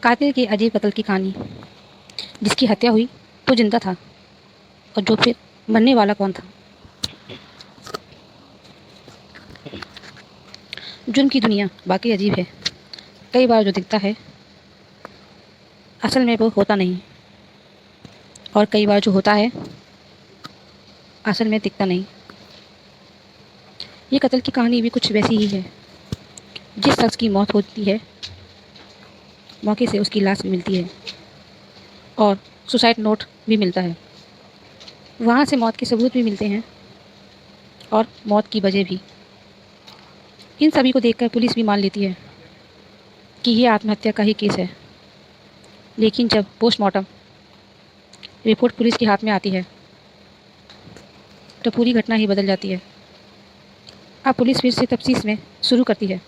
कातिल की अजीब कत्ल की कहानी। जिसकी हत्या हुई वो जिंदा था, और जो फिर मरने वाला कौन था। जुर्म की दुनिया बाकी अजीब है। कई बार जो दिखता है असल में वो होता नहीं, और कई बार जो होता है असल में दिखता नहीं। ये कत्ल की कहानी भी कुछ वैसी ही है। जिस शख्स की मौत होती है मौके से उसकी लाश भी मिलती है, और सुसाइड नोट भी मिलता है। वहाँ से मौत के सबूत भी मिलते हैं, और मौत की वजह भी। इन सभी को देखकर पुलिस भी मान लेती है कि ये आत्महत्या का ही केस है। लेकिन जब पोस्टमार्टम रिपोर्ट पुलिस के हाथ में आती है तो पूरी घटना ही बदल जाती है। अब पुलिस फिर से तफ्तीश में शुरू करती है।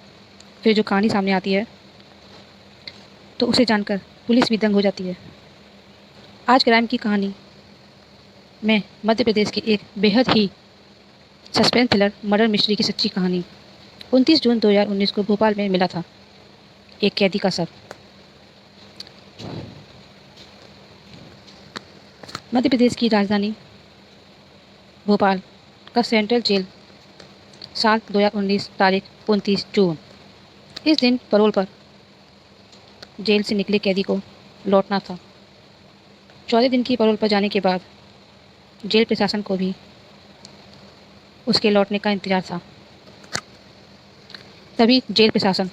फिर जो कहानी सामने आती है तो उसे जानकर पुलिस भी दंग हो जाती है। आज क्राइम की कहानी में मध्य प्रदेश के एक बेहद ही सस्पेंस थ्रिलर मर्डर मिस्ट्री की सच्ची कहानी। 29 जून 2019 को भोपाल में मिला था एक कैदी का शव। मध्य प्रदेश की राजधानी भोपाल का सेंट्रल जेल, साल 2019, तारीख 29 जून। इस दिन पैरोल पर जेल से निकले कैदी को लौटना था। 14 दिन की पैरोल पर जाने के बाद जेल प्रशासन को भी उसके लौटने का इंतजार था। तभी जेल प्रशासन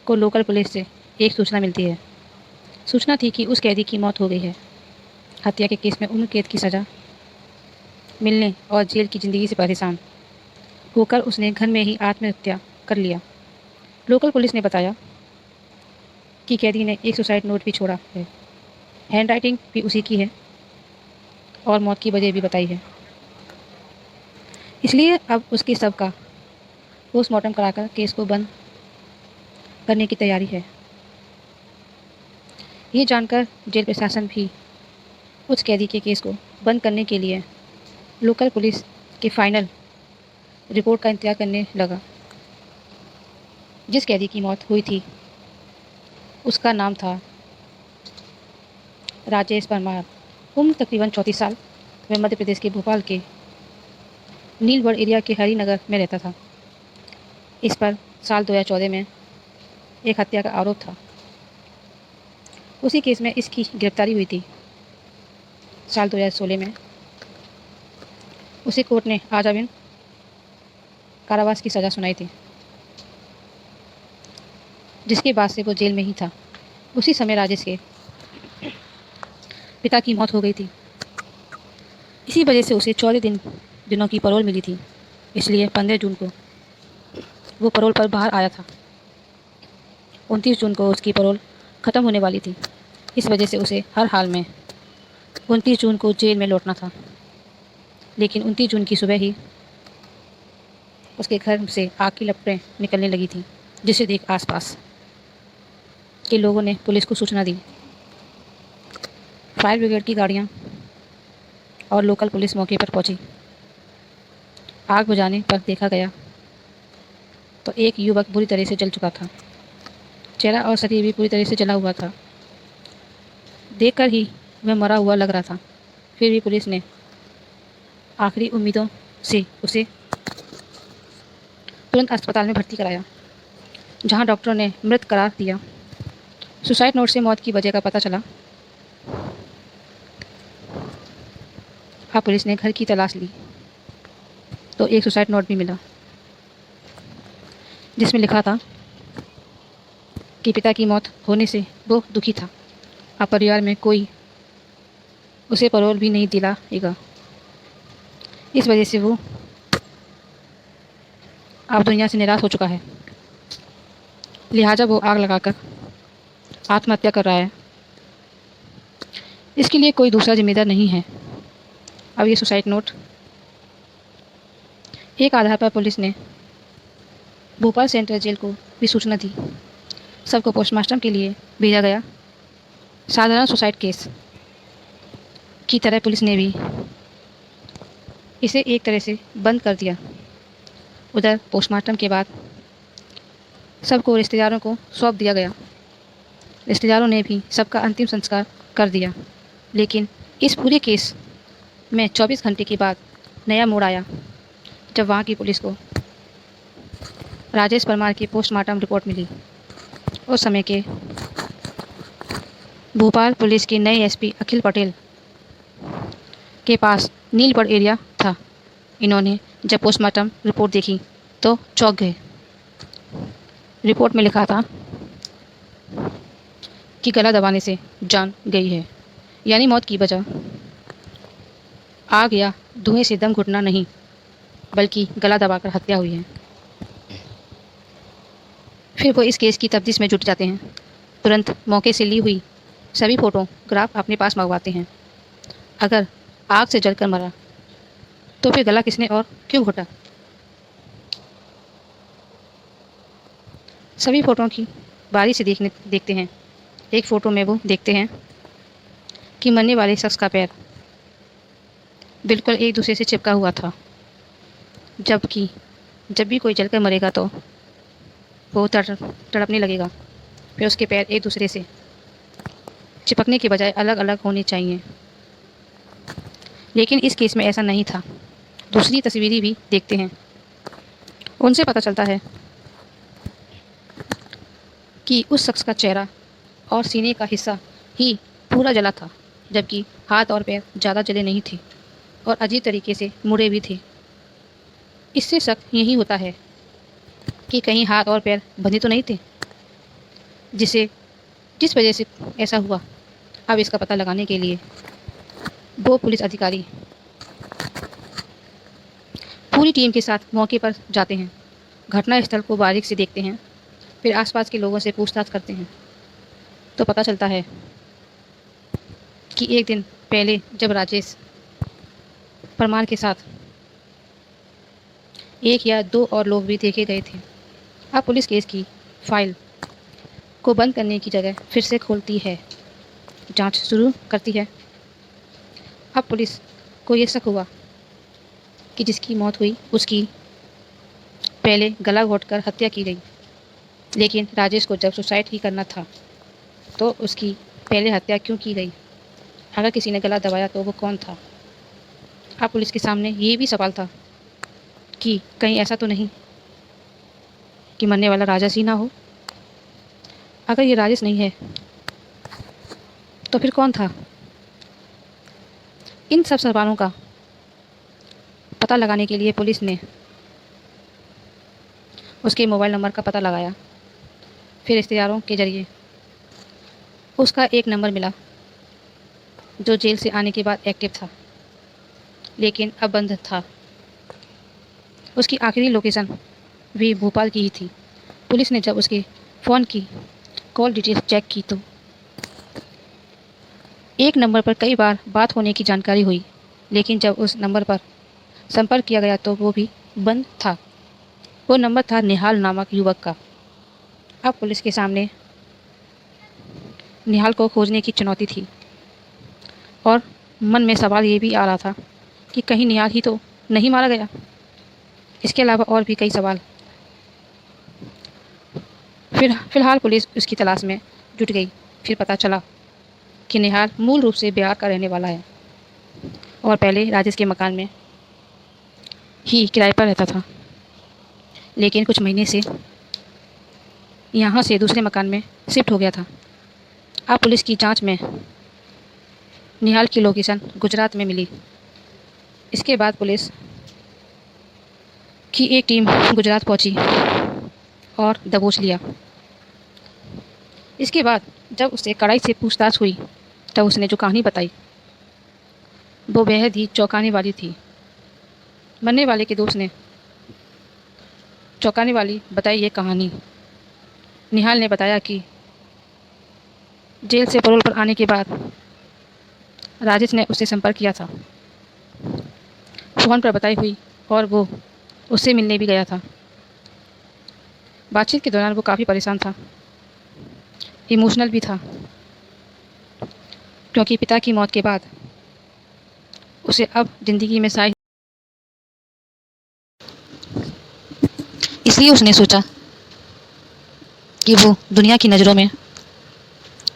को लोकल पुलिस से एक सूचना मिलती है। सूचना थी कि उस कैदी की मौत हो गई है। हत्या के केस में उम्र कैद की सज़ा मिलने और जेल की ज़िंदगी से परेशान होकर उसने घर में ही आत्महत्या कर लिया। लोकल पुलिस ने बताया कि कैदी ने एक सुसाइड नोट भी छोड़ा है। हैंड राइटिंग भी उसी की है, और मौत की वजह भी बताई है। इसलिए अब उसके शव का पोस्टमार्टम कराकर केस को बंद करने की तैयारी है। ये जानकर जेल प्रशासन भी उस कैदी के केस को बंद करने के लिए लोकल पुलिस के फाइनल रिपोर्ट का इंतजार करने लगा। जिस कैदी की मौत हुई थी उसका नाम था राजेश परमार। उम्र तकरीबन 34 साल। वह मध्य प्रदेश के भोपाल के नीलगढ़ एरिया के हरिनगर में रहता था। इस पर साल 2014 में एक हत्या का आरोप था। उसी केस में इसकी गिरफ्तारी हुई थी। साल 2016 में उसे कोर्ट ने आजीवन कारावास की सज़ा सुनाई थी, जिसके बाद से वो जेल में ही था। उसी समय राजेश के पिता की मौत हो गई थी। इसी वजह से उसे 14 दिनों की पैरोल मिली थी। इसलिए 15 जून को वो पैरोल पर बाहर आया था। 29 जून को उसकी पैरोल ख़त्म होने वाली थी। इस वजह से उसे हर हाल में 29 जून को जेल में लौटना था। लेकिन 29 जून की सुबह ही उसके घर से आग की लपटें निकलने लगी थी, जिसे देख आसपास के लोगों ने पुलिस को सूचना दी। फायर ब्रिगेड की गाड़ियां और लोकल पुलिस मौके पर पहुंची। आग बुझाने पर देखा गया तो एक युवक बुरी तरह से जल चुका था। चेहरा और शरीर भी पूरी तरह से जला हुआ था। देखकर ही वह मरा हुआ लग रहा था। फिर भी पुलिस ने आखिरी उम्मीदों से उसे तुरंत अस्पताल में भर्ती कराया, जहां डॉक्टरों ने मृत करार दिया। सुसाइड नोट से मौत की वजह का पता चला। अब पुलिस ने घर की तलाश ली तो एक सुसाइड नोट भी मिला, जिसमें लिखा था कि पिता की मौत होने से वो दुखी था। अब परिवार में कोई उसे पैरोल भी नहीं दिलाएगा। इस वजह से वो अब दुनिया से निराश हो चुका है। लिहाजा वो आग लगाकर आत्महत्या कर रहा है। इसके लिए कोई दूसरा जिम्मेदार नहीं है। अब ये सुसाइड नोट एक आधार पर पुलिस ने भोपाल सेंट्रल जेल को भी सूचना दी। सबको पोस्टमार्टम के लिए भेजा गया। साधारण सुसाइड केस की तरह पुलिस ने भी इसे एक तरह से बंद कर दिया। उधर पोस्टमार्टम के बाद सबको रिश्तेदारों को सौंप दिया गया। रिश्तेदारों ने भी सबका अंतिम संस्कार कर दिया। लेकिन इस पूरे केस में 24 घंटे के बाद नया मोड़ आया, जब वहाँ की पुलिस को राजेश परमार की पोस्टमार्टम रिपोर्ट मिली। उस समय के भोपाल पुलिस के नए एसपी अखिल पटेल के पास नीलगढ़ एरिया था। इन्होंने जब पोस्टमार्टम रिपोर्ट देखी तो चौंक गए। रिपोर्ट में लिखा था कि गला दबाने से जान गई है, यानी मौत की वजह आग या धुएं से दम घुटना नहीं, बल्कि गला दबाकर हत्या हुई है। फिर वो इस केस की तफ्तीश में जुट जाते हैं। तुरंत मौके से ली हुई सभी फोटोग्राफ अपने पास मंगवाते हैं। अगर आग से जलकर मरा तो फिर गला किसने और क्यों घोटा? सभी फोटो की बारी से देखते हैं। एक फ़ोटो में वो देखते हैं कि मरने वाले शख्स का पैर बिल्कुल एक दूसरे से चिपका हुआ था, जबकि जब भी कोई जलकर मरेगा तो वो तड़पने लगेगा। फिर उसके पैर एक दूसरे से चिपकने के बजाय अलग अलग होने चाहिए। लेकिन इस केस में ऐसा नहीं था। दूसरी तस्वीरें भी देखते हैं। उनसे पता चलता है कि उस शख्स का चेहरा और सीने का हिस्सा ही पूरा जला था, जबकि हाथ और पैर ज़्यादा जले नहीं थे और अजीब तरीके से मुड़े भी थे। इससे शक यही होता है कि कहीं हाथ और पैर बंधे तो नहीं थे, जिस वजह से ऐसा हुआ। अब इसका पता लगाने के लिए वो पुलिस अधिकारी पूरी टीम के साथ मौके पर जाते हैं। घटनास्थल को बारीक से देखते हैं, फिर आसपास के लोगों से पूछताछ करते हैं तो पता चलता है कि एक दिन पहले जब राजेश परमार के साथ एक या दो और लोग भी देखे गए थे। अब पुलिस केस की फाइल को बंद करने की जगह फिर से खोलती है, जांच शुरू करती है। अब पुलिस को ये शक हुआ कि जिसकी मौत हुई उसकी पहले गला घोंटकर हत्या की गई। लेकिन राजेश को जब सुसाइड ही करना था तो उसकी पहले हत्या क्यों की गई? अगर किसी ने गला दबाया तो वो कौन था? अब पुलिस के सामने ये भी सवाल था कि कहीं ऐसा तो नहीं कि मरने वाला राजेश ही ना हो। अगर ये राजेश नहीं है तो फिर कौन था? इन सब सवालों का पता लगाने के लिए पुलिस ने उसके मोबाइल नंबर का पता लगाया। फिर रिश्तेदारों के जरिए उसका एक नंबर मिला जो जेल से आने के बाद एक्टिव था, लेकिन अब बंद था। उसकी आखिरी लोकेशन भी भोपाल की ही थी। पुलिस ने जब उसके फ़ोन की कॉल डिटेल चेक की तो एक नंबर पर कई बार बात होने की जानकारी हुई, लेकिन जब उस नंबर पर संपर्क किया गया तो वो भी बंद था। वो नंबर था निहाल नामक युवक का। अब पुलिस के सामने निहाल को खोजने की चुनौती थी और मन में सवाल ये भी आ रहा था कि कहीं निहाल ही तो नहीं मारा गया। इसके अलावा और भी कई सवाल। फिलहाल पुलिस उसकी तलाश में जुट गई। फिर पता चला कि निहाल मूल रूप से बिहार का रहने वाला है और पहले राजेश के मकान में ही किराए पर रहता था, लेकिन कुछ महीने से यहाँ से दूसरे मकान में शिफ्ट हो गया था। अब पुलिस की जांच में निहाल की लोकेशन गुजरात में मिली। इसके बाद पुलिस की एक टीम गुजरात पहुंची और दबोच लिया। इसके बाद जब उससे कड़ाई से पूछताछ हुई तब उसने जो कहानी बताई वो बेहद ही चौंकाने वाली थी। मरने वाले के दोस्त ने चौंकाने वाली बताई ये कहानी। निहाल ने बताया कि जेल से पैरोल पर आने के बाद राजेश ने उससे संपर्क किया था, फ़ोन पर बताई हुई, और वो उससे मिलने भी गया था। बातचीत के दौरान वो काफ़ी परेशान था, इमोशनल भी था, क्योंकि पिता की मौत के बाद उसे अब ज़िंदगी में शायद, इसलिए उसने सोचा कि वो दुनिया की नज़रों में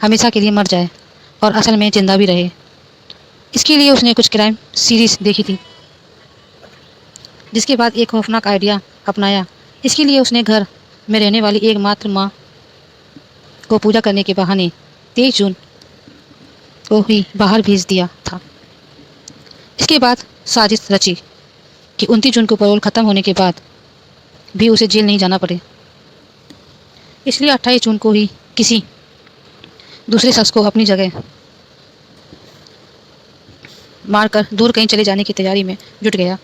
हमेशा के लिए मर जाए और असल में जिंदा भी रहे। इसके लिए उसने कुछ क्राइम सीरीज देखी थी, जिसके बाद एक खौफनाक आइडिया अपनाया। इसके लिए उसने घर में रहने वाली एकमात्र माँ को पूजा करने के बहाने 23 जून को ही बाहर भेज दिया था। इसके बाद साजिश रची कि 29 जून को पैरोल खत्म होने के बाद भी उसे जेल नहीं जाना पड़े। इसलिए 28 जून को ही किसी दूसरे शख्स को अपनी जगह मारकर दूर कहीं चले जाने की तैयारी में जुट गया।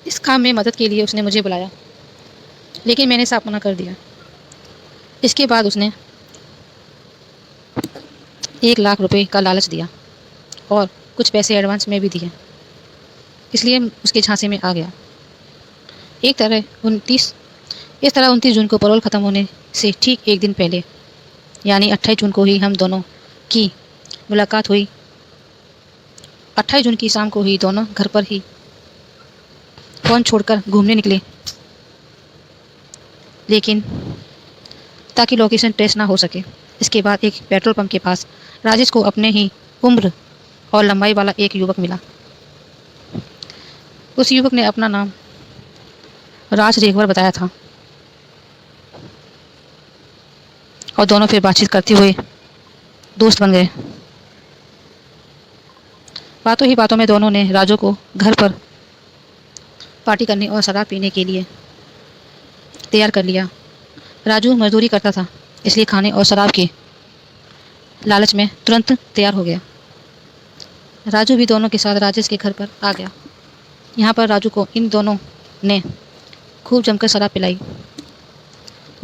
इस काम में मदद के लिए उसने मुझे बुलाया, लेकिन मैंने साफ मना कर दिया। इसके बाद उसने 1 लाख रुपए का लालच दिया और कुछ पैसे एडवांस में भी दिए। इसलिए उसके झांसे में आ गया। इस तरह 29 जून को पैरोल ख़त्म होने से ठीक एक दिन पहले, यानी 28 जून को ही हम दोनों की मुलाकात हुई। 28 जून की शाम को ही दोनों घर पर ही फ़ोन छोड़कर घूमने निकले, लेकिन ताकि लोकेशन ट्रेस ना हो सके। इसके बाद एक पेट्रोल पंप के पास राजेश को अपने ही उम्र और लंबाई वाला एक युवक मिला। उस युवक ने अपना नाम राज रेखवर बताया था और दोनों फिर बातचीत करते हुए दोस्त बन गए। बातों ही बातों में दोनों ने राजू को घर पर पार्टी करने और शराब पीने के लिए तैयार कर लिया। राजू मजदूरी करता था, इसलिए खाने और शराब के लालच में तुरंत तैयार हो गया। राजू भी दोनों के साथ राजेश के घर पर आ गया। यहाँ पर राजू को इन दोनों ने खूब जमकर शराब पिलाई।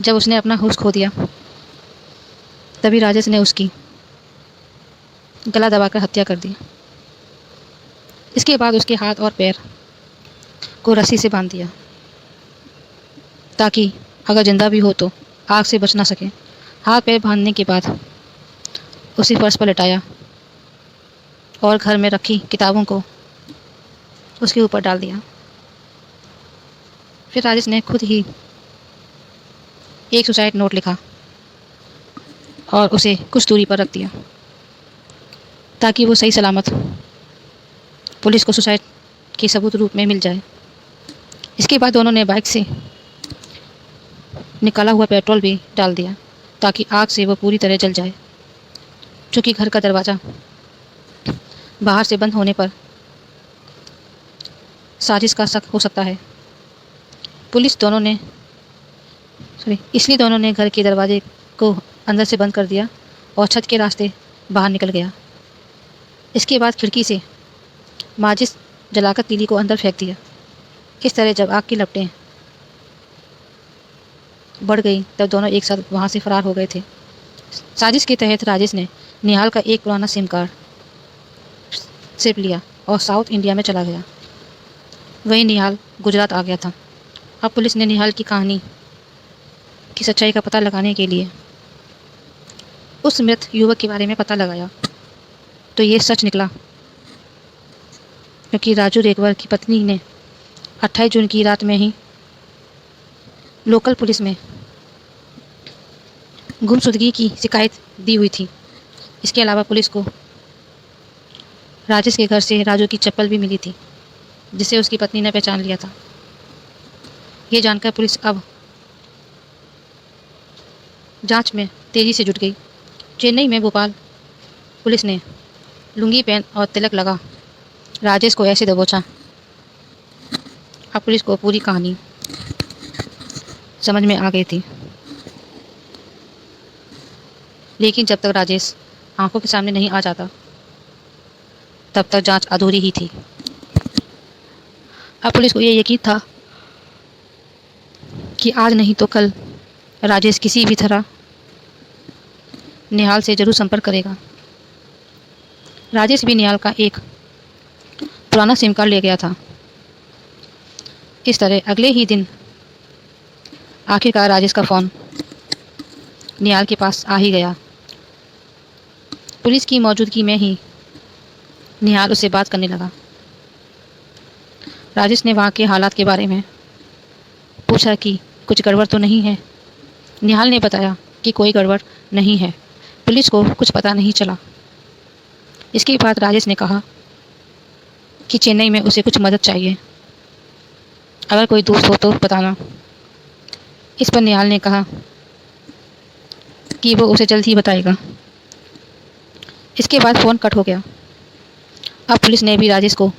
जब उसने अपना होश खो दिया, तभी राजेश ने उसकी गला दबाकर हत्या कर दी। इसके बाद उसके हाथ और पैर को रस्सी से बांध दिया, ताकि अगर जिंदा भी हो तो आग से बच ना सके। हाथ पैर बांधने के बाद उसे फर्श पर लेटाया और घर में रखी किताबों को उसके ऊपर डाल दिया। फिर राजेश ने खुद ही एक सुसाइड नोट लिखा और उसे कुछ दूरी पर रख दिया, ताकि वो सही सलामत पुलिस को सुसाइड के सबूत रूप में मिल जाए। इसके बाद दोनों ने बाइक से निकाला हुआ पेट्रोल भी डाल दिया, ताकि आग से वो पूरी तरह जल जाए। चूँकि घर का दरवाज़ा बाहर से बंद होने पर साजिश का शक हो सकता है, इसलिए दोनों ने घर के दरवाजे को अंदर से बंद कर दिया और छत के रास्ते बाहर निकल गया। इसके बाद खिड़की से माचिस जलाकर तीली को अंदर फेंक दिया। इस तरह जब आग की लपटें बढ़ गई, तब दोनों एक साथ वहाँ से फरार हो गए थे। साजिश के तहत राजेश ने निहाल का एक पुराना सिम कार्ड सिर्फ लिया और साउथ इंडिया में चला गया। वहीं निहाल गुजरात आ गया था। अब पुलिस ने निहाल की कहानी की सच्चाई का पता लगाने के लिए उस मृत युवक के बारे में पता लगाया, तो ये सच निकला, क्योंकि राजू रेखवर की पत्नी ने 28 जून की रात में ही लोकल पुलिस में गुमशुदगी की शिकायत दी हुई थी। इसके अलावा पुलिस को राजेश के घर से राजू की चप्पल भी मिली थी, जिसे उसकी पत्नी ने पहचान लिया था। ये जानकर पुलिस अब जांच में तेजी से जुट गई। चेन्नई में भोपाल पुलिस ने लुंगी पहन और तिलक लगा राजेश को ऐसे दबोचा। अब पुलिस को पूरी कहानी समझ में आ गई थी, लेकिन जब तक राजेश आंखों के सामने नहीं आ जाता, तब तक जांच अधूरी ही थी। अब पुलिस को ये यकीन था कि आज नहीं तो कल राजेश किसी भी तरह निहाल से जरूर संपर्क करेगा। राजेश भी निहाल का एक पुराना सिम कार्ड ले गया था। इस तरह अगले ही दिन आखिरकार राजेश का फ़ोन निहाल के पास आ ही गया। पुलिस की मौजूदगी में ही निहाल उससे बात करने लगा। राजेश ने वहाँ के हालात के बारे में पूछा कि कुछ गड़बड़ तो नहीं है। निहाल ने बताया कि कोई गड़बड़ नहीं है। पुलिस को कुछ पता नहीं चला। इसके बाद राजेश ने कहा कि चेन्नई में उसे कुछ मदद चाहिए, अगर कोई दोस्त हो तो बताना। इस पर निहाल ने कहा कि वो उसे जल्द ही बताएगा। इसके बाद फ़ोन कट हो गया। अब पुलिस ने भी राजेश को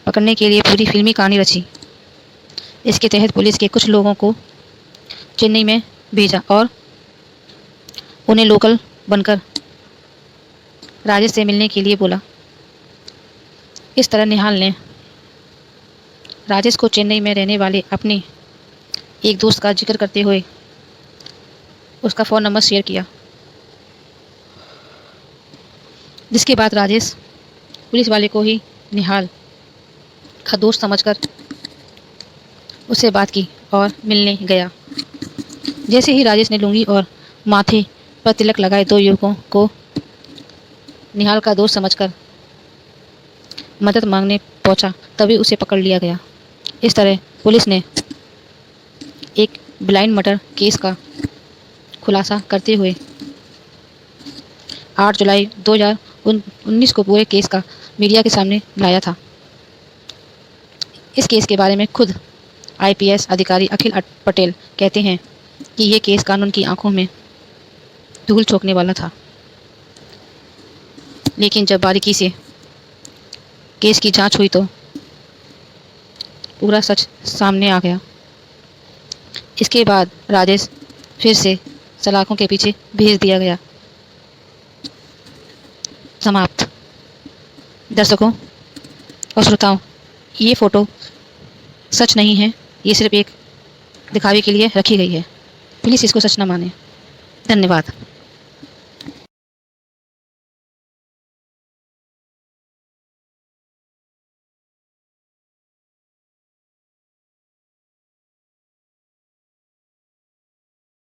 पकड़ने के लिए पूरी फिल्मी कहानी रची। इसके तहत पुलिस के कुछ लोगों को चेन्नई में भेजा और उन्हें लोकल बनकर राजेश से मिलने के लिए बोला। इस तरह निहाल ने राजेश को चेन्नई में रहने वाले अपने एक दोस्त का जिक्र करते हुए उसका फ़ोन नंबर शेयर किया, जिसके बाद राजेश पुलिस वाले को ही निहाल का दोस्त समझकर उससे बात की और मिलने गया। जैसे ही राजेश ने लुंगी और माथे पर तिलक लगाए दो युवकों को निहाल का दोस्त समझकर मदद मांगने पहुंचा, तभी उसे पकड़ लिया गया। इस तरह पुलिस ने एक ब्लाइंड मर्डर केस का खुलासा करते हुए 8 जुलाई 2019 को पूरे केस का मीडिया के सामने लाया था। इस केस के बारे में खुद IPS अधिकारी अखिल पटेल कहते हैं कि ये केस कानून की आंखों में धूल झोंकने वाला था, लेकिन जब बारीकी से केस की जांच हुई तो पूरा सच सामने आ गया। इसके बाद राजेश फिर से सलाखों के पीछे भेज दिया गया। समाप्त। दर्शकों और श्रोताओं, ये फ़ोटो सच नहीं है, ये सिर्फ एक दिखावे के लिए रखी गई है। प्लीज़ इसको सच न मानें। धन्यवाद।